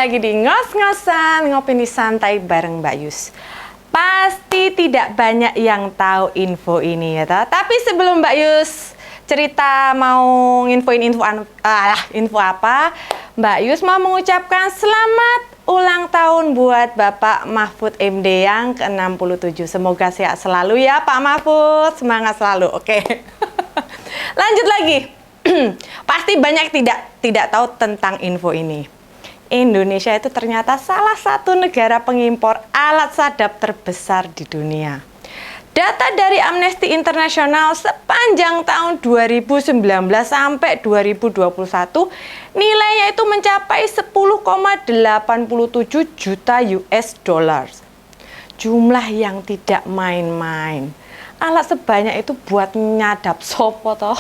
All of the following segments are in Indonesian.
lagi di ngos-ngosan ngopini santai bareng Mbak Yus. Pasti tidak banyak yang tahu info ini ya toh. Tapi sebelum Mbak Yus cerita mau info apa, Mbak Yus mau mengucapkan selamat ulang tahun buat Bapak Mahfud MD yang ke-67. Semoga sehat selalu ya Pak Mahfud, semangat selalu. Oke. Lanjut lagi. Pasti banyak tidak tahu tentang info ini. Indonesia itu ternyata salah satu negara pengimpor alat sadap terbesar di dunia. Data dari Amnesty International sepanjang tahun 2019 sampai 2021 nilainya itu mencapai 10,87 juta US dollars. Jumlah yang tidak main-main. Alat sebanyak itu buat nyadap sopo toh?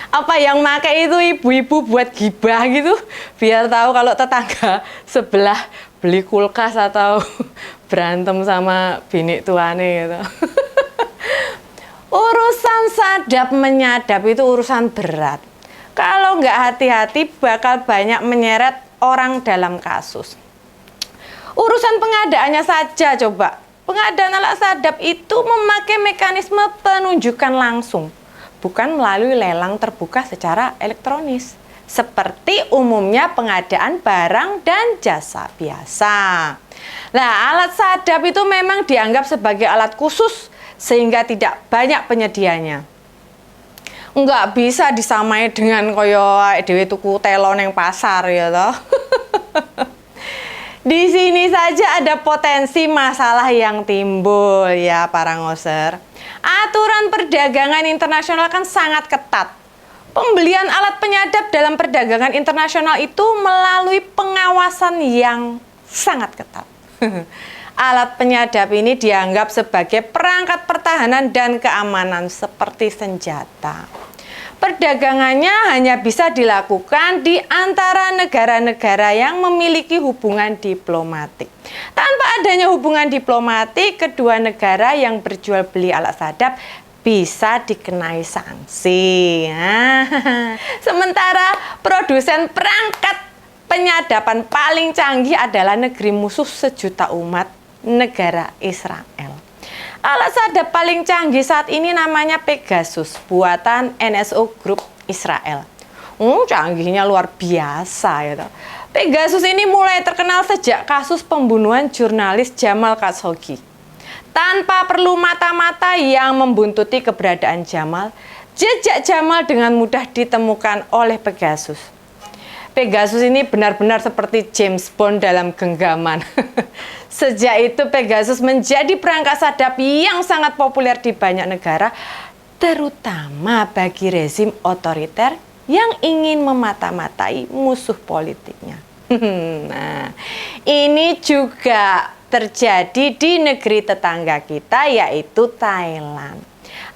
Apa yang pakai itu ibu-ibu buat gibah gitu, biar tahu kalau tetangga sebelah beli kulkas atau berantem sama bini tuane gitu. Urusan sadap menyadap itu urusan berat. Kalau nggak hati-hati bakal banyak menyeret orang dalam kasus. Urusan pengadaannya saja coba. Pengadaan alat sadap itu memakai mekanisme penunjukan langsung, bukan melalui lelang terbuka secara elektronis, seperti umumnya pengadaan barang dan jasa biasa. Nah, alat sadap itu memang dianggap sebagai alat khusus sehingga tidak banyak penyedianya. Nggak bisa disamai dengan koyo dhewe tuku telon yang pasar ya toh. Di sini saja ada potensi masalah yang timbul ya para ngoser. Aturan perdagangan internasional kan sangat ketat. Pembelian alat penyadap dalam perdagangan internasional itu melalui pengawasan yang sangat ketat. Alat penyadap ini dianggap sebagai perangkat pertahanan dan keamanan seperti senjata. Perdagangannya hanya bisa dilakukan di antara negara-negara yang memiliki hubungan diplomatik. Tanpa adanya hubungan diplomatik, kedua negara yang berjual beli alat sadap bisa dikenai sanksi. Sementara produsen perangkat penyadapan paling canggih adalah negeri musuh sejuta umat, negara Israel. Alat sadap paling canggih saat ini namanya Pegasus, buatan NSO Group Israel. Canggihnya luar biasa ya. Pegasus ini mulai terkenal sejak kasus pembunuhan jurnalis Jamal Khashoggi. Tanpa perlu mata-mata yang membuntuti keberadaan Jamal, jejak Jamal dengan mudah ditemukan oleh Pegasus. Pegasus ini benar-benar seperti James Bond dalam genggaman. Sejak itu Pegasus menjadi perangkat sadap yang sangat populer di banyak negara, terutama bagi rezim otoriter yang ingin memata-matai musuh politiknya. Nah, ini juga terjadi di negeri tetangga kita yaitu Thailand.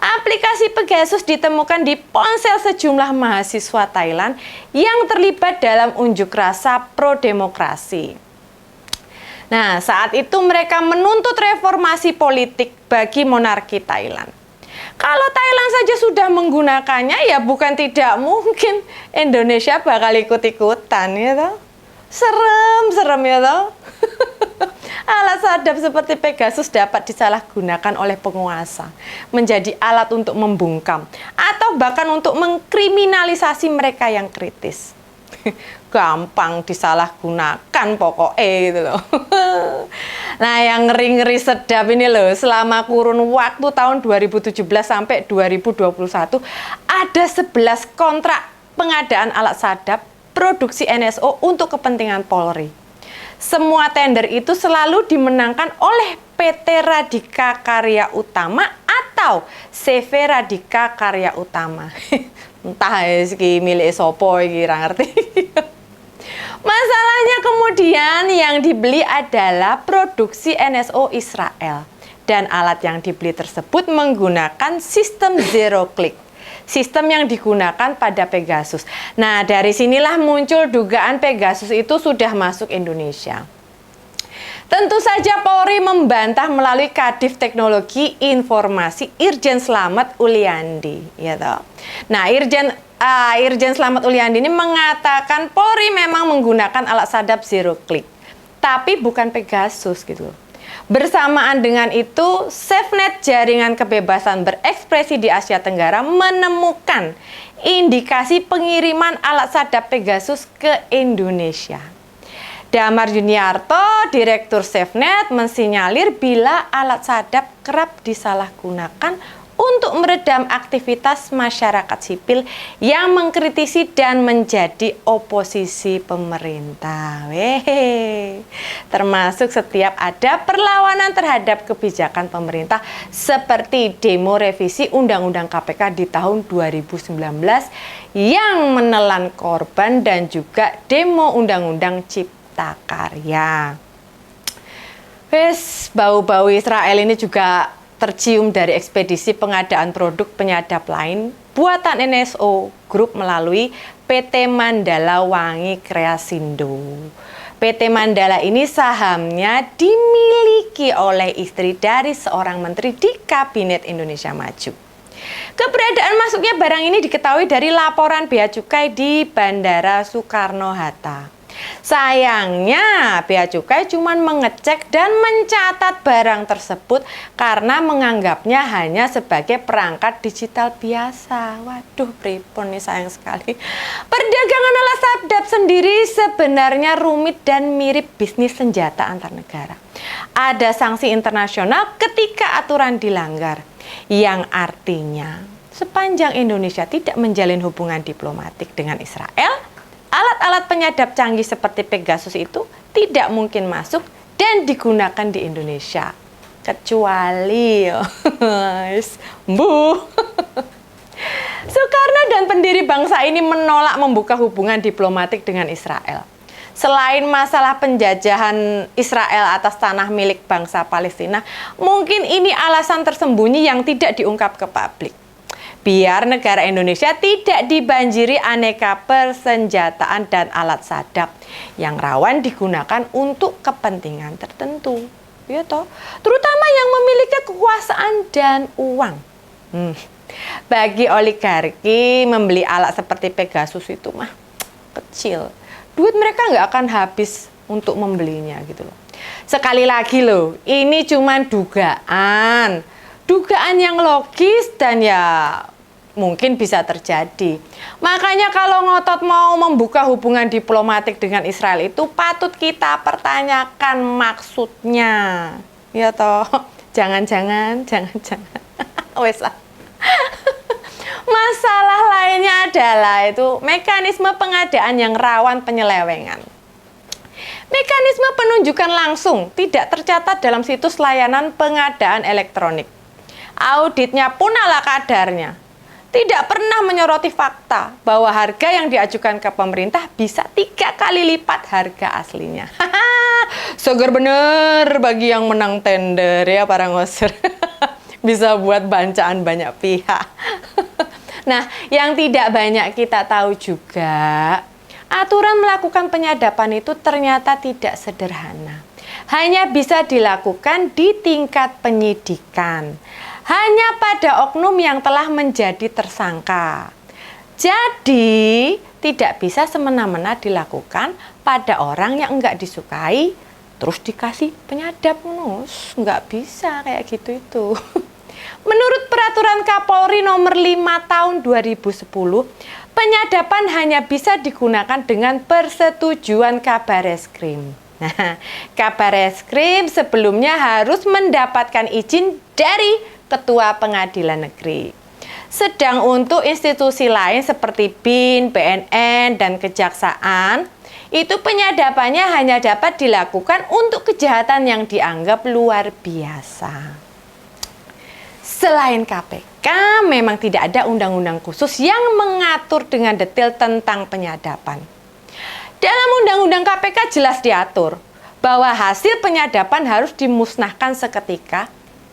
Aplikasi Pegasus ditemukan di ponsel sejumlah mahasiswa Thailand yang terlibat dalam unjuk rasa pro-demokrasi. Nah, saat itu mereka menuntut reformasi politik bagi monarki Thailand. Kalau Thailand saja sudah menggunakannya, ya bukan tidak mungkin Indonesia bakal ikut-ikutan ya toh. Serem ya toh. Alat sadap seperti Pegasus dapat disalahgunakan oleh penguasa menjadi alat untuk membungkam atau bahkan untuk mengkriminalisasi mereka yang kritis. Gampang disalahgunakan pokoknya gitu loh. Nah, yang ngeri-ngeri sedap ini loh, selama kurun waktu tahun 2017 sampai 2021 ada 11 kontrak pengadaan alat sadap produksi NSO untuk kepentingan Polri. Semua tender itu selalu dimenangkan oleh PT Radika Karya Utama atau CV Radika Karya Utama. Entah iki milik sopo iki ra ngerti. Masalahnya kemudian yang dibeli adalah produksi NSO Israel dan alat yang dibeli tersebut menggunakan sistem zero click. Sistem yang digunakan pada Pegasus. Nah, dari sinilah muncul dugaan Pegasus itu sudah masuk Indonesia. Tentu saja Polri membantah melalui Kadif Teknologi Informasi Irjen Slamet Uliandi, ya toh. Nah, Irjen Slamet Uliandi ini mengatakan Polri memang menggunakan alat sadap zero click, tapi bukan Pegasus gitu loh. Bersamaan dengan itu, SafeNet Jaringan Kebebasan Berekspresi di Asia Tenggara menemukan indikasi pengiriman alat sadap Pegasus ke Indonesia. Damar Juniarto, Direktur SafeNet, mensinyalir bila alat sadap kerap disalahgunakan untuk meredam aktivitas masyarakat sipil yang mengkritisi dan menjadi oposisi pemerintah. Termasuk setiap ada perlawanan terhadap kebijakan pemerintah seperti demo revisi Undang-Undang KPK di tahun 2019 yang menelan korban dan juga demo Undang-Undang Cipta Karya. Bau-bau Israel ini juga tercium dari ekspedisi pengadaan produk penyadap lain buatan NSO Group melalui PT Mandala Wangi Kreasindo. PT Mandala ini sahamnya dimiliki oleh istri dari seorang menteri di Kabinet Indonesia Maju. Keberadaan masuknya barang ini diketahui dari laporan Bea Cukai di Bandara Soekarno-Hatta. Sayangnya, Bea Cukai cuma mengecek dan mencatat barang tersebut karena menganggapnya hanya sebagai perangkat digital biasa. Waduh, pripun nih, sayang sekali. Perdagangan alat sadap sendiri sebenarnya rumit dan mirip bisnis senjata antar negara. Ada sanksi internasional ketika aturan dilanggar, yang artinya sepanjang Indonesia tidak menjalin hubungan diplomatik dengan Israel, alat-alat penyadap canggih seperti Pegasus itu tidak mungkin masuk dan digunakan di Indonesia. Kecuali Soekarno dan pendiri bangsa ini menolak membuka hubungan diplomatik dengan Israel. Selain masalah penjajahan Israel atas tanah milik bangsa Palestina, mungkin ini alasan tersembunyi yang tidak diungkap ke publik. Biar negara Indonesia tidak dibanjiri aneka persenjataan dan alat sadap yang rawan digunakan untuk kepentingan tertentu, ya toh, terutama yang memiliki kekuasaan dan uang. Bagi oligarki, membeli alat seperti Pegasus itu mah kecil. Duit mereka nggak akan habis untuk membelinya gitu loh. Sekali lagi loh, ini cuma dugaan yang logis dan ya mungkin bisa terjadi. Makanya kalau ngotot mau membuka hubungan diplomatik dengan Israel itu patut kita pertanyakan maksudnya. Ya toh, jangan-jangan. Wes lah. Masalah lainnya adalah itu mekanisme pengadaan yang rawan penyelewengan. Mekanisme penunjukan langsung tidak tercatat dalam situs layanan pengadaan elektronik. Auditnya pun ala kadarnya. Tidak pernah menyoroti fakta bahwa harga yang diajukan ke pemerintah bisa 3 kali lipat harga aslinya. Seger bener bagi yang menang tender ya para ngoser. Bisa buat bancaan banyak pihak. Nah, yang tidak banyak kita tahu juga, aturan melakukan penyadapan itu ternyata tidak sederhana. Hanya bisa dilakukan di tingkat penyidikan. Hanya pada oknum yang telah menjadi tersangka. Jadi, tidak bisa semena-mena dilakukan pada orang yang enggak disukai, terus dikasih penyadap. Enggak bisa kayak gitu itu. Menurut Peraturan Kapolri Nomor 5 Tahun 2010, penyadapan hanya bisa digunakan dengan persetujuan Kabareskrim. Nah, Kabareskrim sebelumnya harus mendapatkan izin dari Ketua Pengadilan Negeri. Sedang untuk institusi lain seperti BIN, BNN, dan Kejaksaan, itu penyadapannya hanya dapat dilakukan untuk kejahatan yang dianggap luar biasa. Selain KPK, memang tidak ada undang-undang khusus yang mengatur dengan detail tentang penyadapan. Dalam undang-undang KPK jelas diatur bahwa hasil penyadapan harus dimusnahkan seketika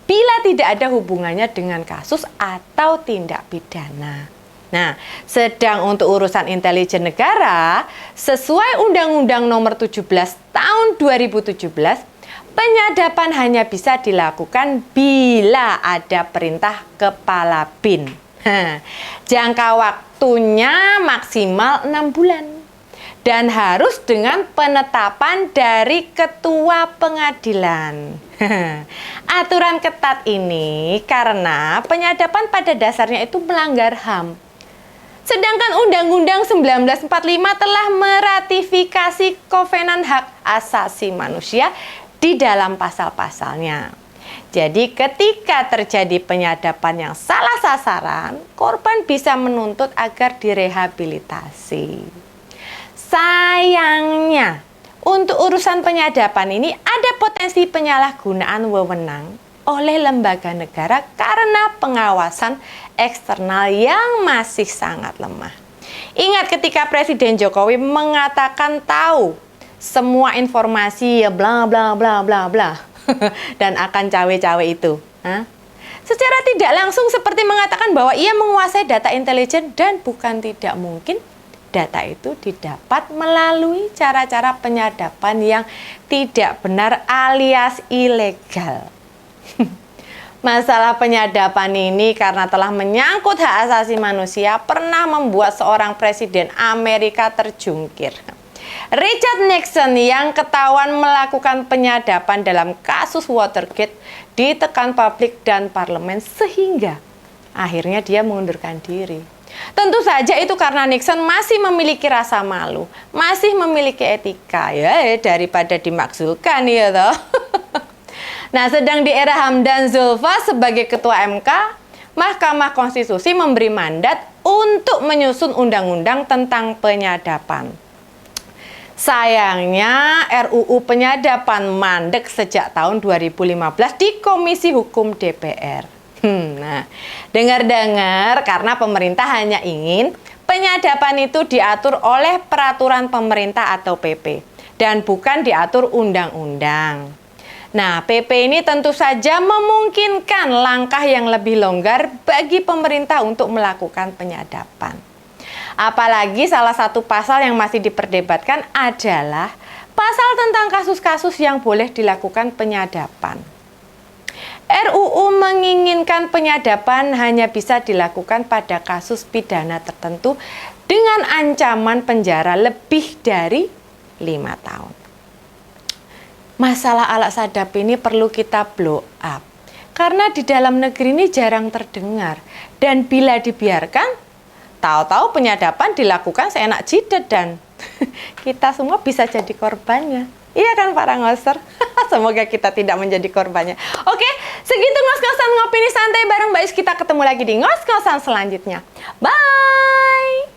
bila tidak ada hubungannya dengan kasus atau tindak pidana. Nah, sedang untuk urusan intelijen negara, sesuai Undang-Undang Nomor 17 Tahun 2017, Penyadapan hanya bisa dilakukan bila ada perintah kepala BIN. Jangka waktunya maksimal 6 bulan. Dan harus dengan penetapan dari ketua pengadilan. Aturan ketat ini karena penyadapan pada dasarnya itu melanggar HAM. Sedangkan Undang-Undang 1945 telah meratifikasi Kovenan Hak Asasi Manusia di dalam pasal-pasalnya. Jadi ketika terjadi penyadapan yang salah sasaran, korban bisa menuntut agar direhabilitasi. Sayangnya, untuk urusan penyadapan ini ada potensi penyalahgunaan wewenang oleh lembaga negara karena pengawasan eksternal yang masih sangat lemah. Ingat ketika Presiden Jokowi mengatakan tahu semua informasi ya bla bla bla bla bla dan akan cawe-cawe itu. Secara tidak langsung seperti mengatakan bahwa ia menguasai data intelijen dan bukan tidak mungkin data itu didapat melalui cara-cara penyadapan yang tidak benar alias ilegal. Masalah penyadapan ini karena telah menyangkut hak asasi manusia pernah membuat seorang presiden Amerika terjungkir. Richard Nixon yang ketahuan melakukan penyadapan dalam kasus Watergate ditekan publik dan parlemen sehingga akhirnya dia mengundurkan diri. Tentu saja itu karena Nixon masih memiliki rasa malu, masih memiliki etika ya daripada dimakzulkan ya toh. Nah, sedang di era Hamdan Zulfa sebagai ketua MK, Mahkamah Konstitusi memberi mandat untuk menyusun undang-undang tentang penyadapan. Sayangnya RUU penyadapan mandek sejak tahun 2015 di Komisi Hukum DPR. Nah, dengar-dengar karena pemerintah hanya ingin penyadapan itu diatur oleh peraturan pemerintah atau PP dan bukan diatur undang-undang. Nah, PP ini tentu saja memungkinkan langkah yang lebih longgar bagi pemerintah untuk melakukan penyadapan. Apalagi salah satu pasal yang masih diperdebatkan adalah pasal tentang kasus-kasus yang boleh dilakukan penyadapan. RUU menginginkan penyadapan hanya bisa dilakukan pada kasus pidana tertentu dengan ancaman penjara lebih dari 5 tahun. Masalah alat sadap ini perlu kita blow up karena di dalam negeri ini jarang terdengar dan bila dibiarkan tahu-tahu penyadapan dilakukan seenak jidat dan kita semua bisa jadi korbannya. Iya kan para ngoser? Semoga kita tidak menjadi korbannya. Oke, segitu ngos-ngosan ngopini santai bareng Mbak Is. Kita ketemu lagi di ngos-ngosan selanjutnya. Bye!